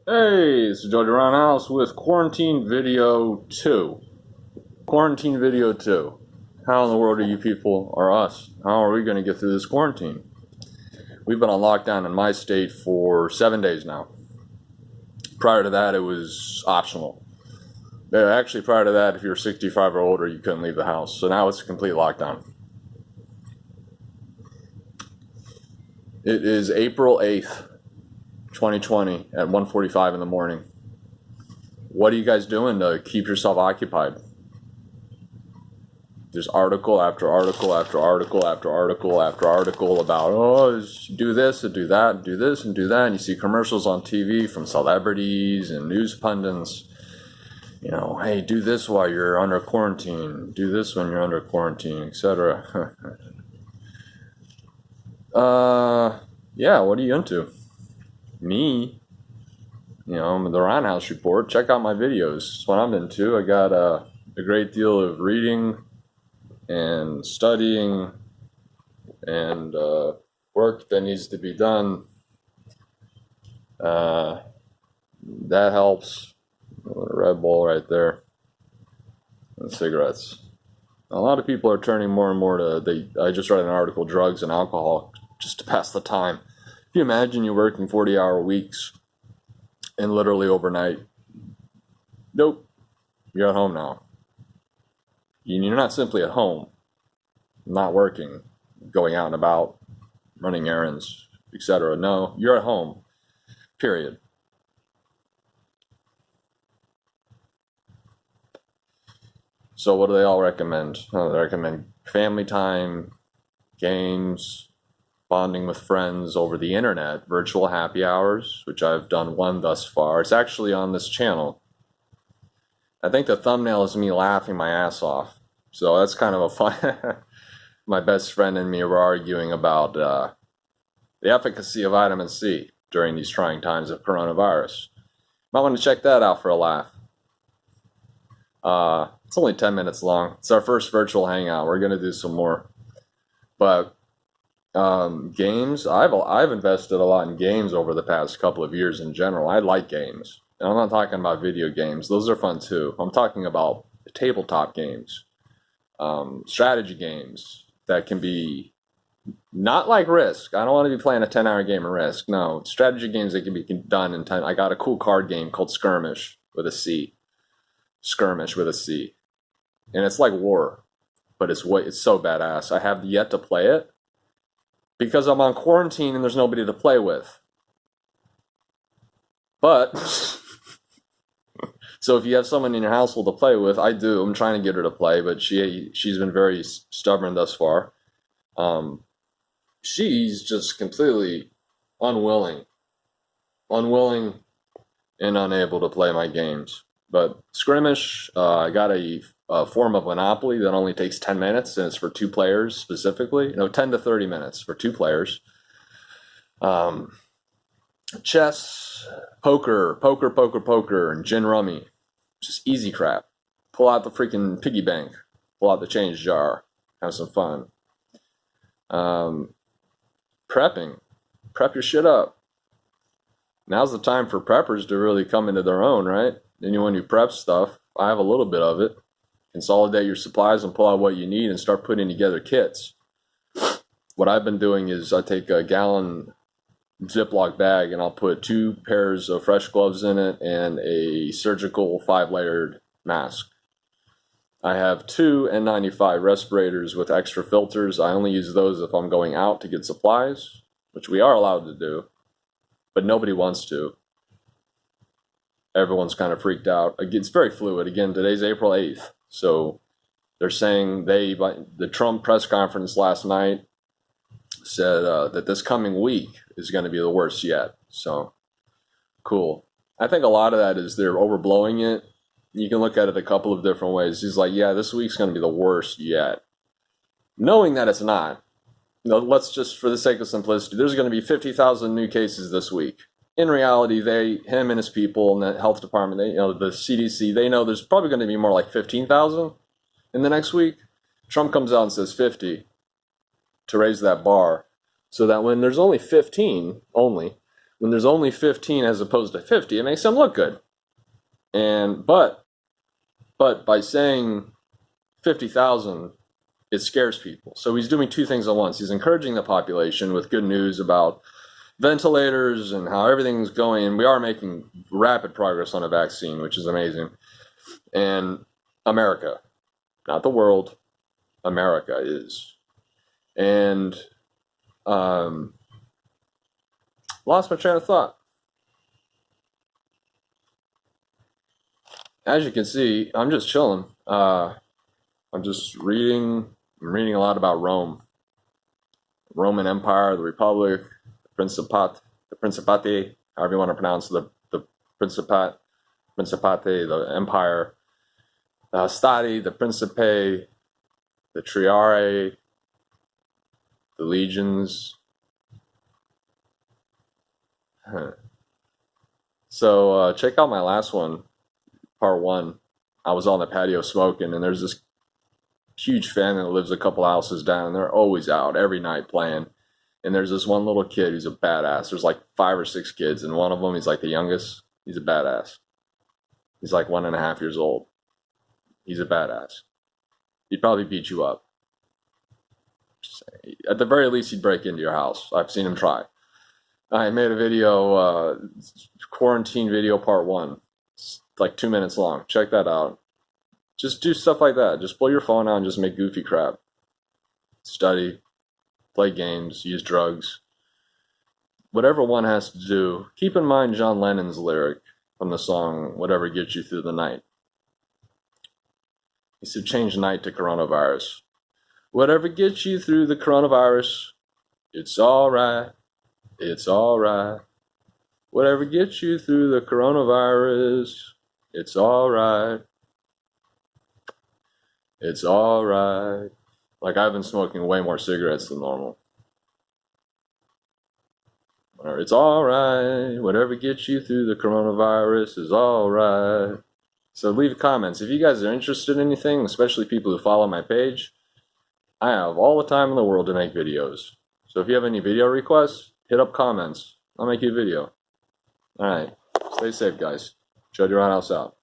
Hey, it's George Roundhouse with Quarantine Video 2. Quarantine Video 2. How in the world are you people, or us? How are we going to get through this quarantine? We've been on lockdown in my state for 7 days now. Prior to that, it was optional. Actually, prior to that, if you were 65 or older, you couldn't leave the house. So now it's a complete lockdown. It is April 8th, 2020 at 1:45 in the morning. What are you guys doing to keep yourself occupied? There's article after article after article after article after article about, do this and do that and do this and do that. And you see commercials on TV from celebrities and news pundits. Hey, do this while you're under quarantine. Do this when you're under quarantine, etc. Yeah, what are you into? Me, I'm the Roundhouse Report. Check out my videos. That's what I'm into. I got a great deal of reading and studying and work that needs to be done. That helps. A Red Bull right there. And cigarettes. A lot of people are turning more and more to, I just read an article, drugs and alcohol, just to pass the time. If you imagine you're working 40-hour weeks and literally overnight, nope, you're at home now. You're not simply at home, not working, going out and about, running errands, etc. No, you're at home, period. So what do they all recommend? They recommend family time, games, bonding with friends over the internet, virtual happy hours, which I've done one thus far. It's actually on this channel. I think the thumbnail is me laughing my ass off. So that's kind of a fun... My best friend and me were arguing about the efficacy of vitamin C during these trying times of coronavirus. Might want to check that out for a laugh. It's only 10 minutes long. It's our first virtual hangout. We're going to do some more. But games, I've invested a lot in games over the past couple of years in general. I like games. And I'm not talking about video games. Those are fun too. I'm talking about tabletop games, strategy games that can be not like Risk. I don't want to be playing a 10-hour game of Risk. No, strategy games that can be done in 10. I got a cool card game called Skirmish with a C. Skirmish with a C. And it's like war, but it's so badass. I have yet to play it because I'm on quarantine and there's nobody to play with. But so if you have someone in your household to play with, I do. I'm trying to get her to play, but she's been very stubborn thus far. She's just completely unwilling and unable to play my games. But Skirmish, I got a form of Monopoly that only takes 10 minutes, and it's for 2 players specifically. 10 to 30 minutes for 2 players. Chess, poker, and gin rummy. Just easy crap. Pull out the freaking piggy bank. Pull out the change jar. Have some fun. Prepping. Prep your shit up. Now's the time for preppers to really come into their own, right? Anyone who preps stuff, I have a little bit of it. Consolidate your supplies and pull out what you need and start putting together kits. What I've been doing is I take a gallon Ziploc bag and I'll put 2 pairs of fresh gloves in it and a surgical 5-layered mask. I have 2 N95 respirators with extra filters. I only use those if I'm going out to get supplies, which we are allowed to do, but nobody wants to. Everyone's kind of freaked out. It's very fluid. Again, today's April 8th. So they're saying the Trump press conference last night said that this coming week is going to be the worst yet. So cool. I think a lot of that is they're overblowing it. You can look at it a couple of different ways. He's like, yeah, this week's going to be the worst yet. Knowing that it's not. Let's just, for the sake of simplicity, there's going to be 50,000 new cases this week. In reality, him and his people and the health department, the CDC, they know there's probably going to be more like 15,000 in the next week. Trump comes out and says 50 to raise that bar so that when there's only 15, when there's only 15 as opposed to 50, it makes them look good. And but by saying 50,000, it scares people. So he's doing two things at once. He's encouraging the population with good news about ventilators and how everything's going. And we are making rapid progress on a vaccine, which is amazing. And America, not the world, America is. And lost my train of thought. As you can see, I'm just chilling. I'm just reading. I'm reading a lot about Rome, Roman Empire, the Republic, the Principate, however you want to pronounce the Principate, the Empire, the Hastati, the Principe, the Triare, the legions. So check out my last one, part 1. I was on the patio smoking, and there's this huge family that lives a couple houses down, and they're always out every night playing. And there's this one little kid who's a badass. There's like 5 or 6 kids, and one of them, he's like the youngest. He's a badass. He's like 1.5 years old. He's a badass. He'd probably beat you up. At the very least, he'd break into your house. I've seen him try. I made a video, quarantine video part 1. It's like 2 minutes long. Check that out. Just do stuff like that. Just pull your phone out and just make goofy crap. Study, play games, use drugs. Whatever one has to do. Keep in mind John Lennon's lyric from the song Whatever Gets You Through the Night. He said change night to coronavirus. Whatever gets you through the coronavirus, it's alright. It's alright. Whatever gets you through the coronavirus, it's alright. It's alright. Like, I've been smoking way more cigarettes than normal. It's alright. Whatever gets you through the coronavirus is alright. So leave comments. If you guys are interested in anything, especially people who follow my page, I have all the time in the world to make videos. So if you have any video requests, hit up comments. I'll make you a video. Alright. Stay safe, guys. Jody Roundhouse out.